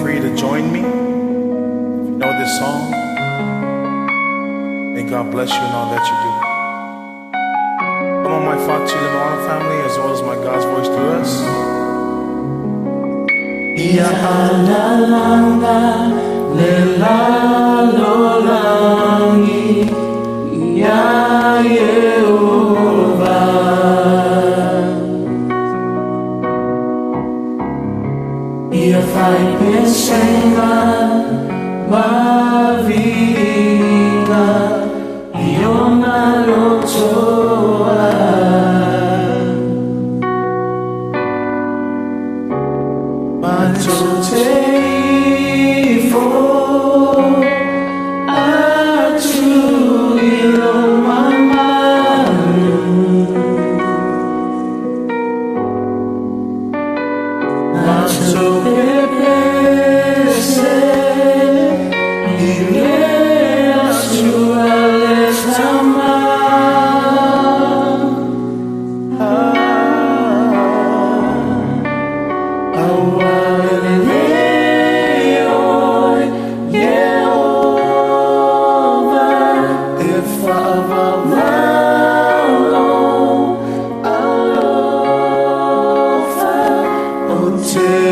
free to join me. If you know this song, may God bless you in all that you do. Come on, my Fatu and Moana family, as well as my God's voice through us. ALALAGA lelalolangi ya Yehova. Ia fai pesenga mavinga iona lotoa. Matotefo atu ilo mamanu matopepese ile atu aletama. Te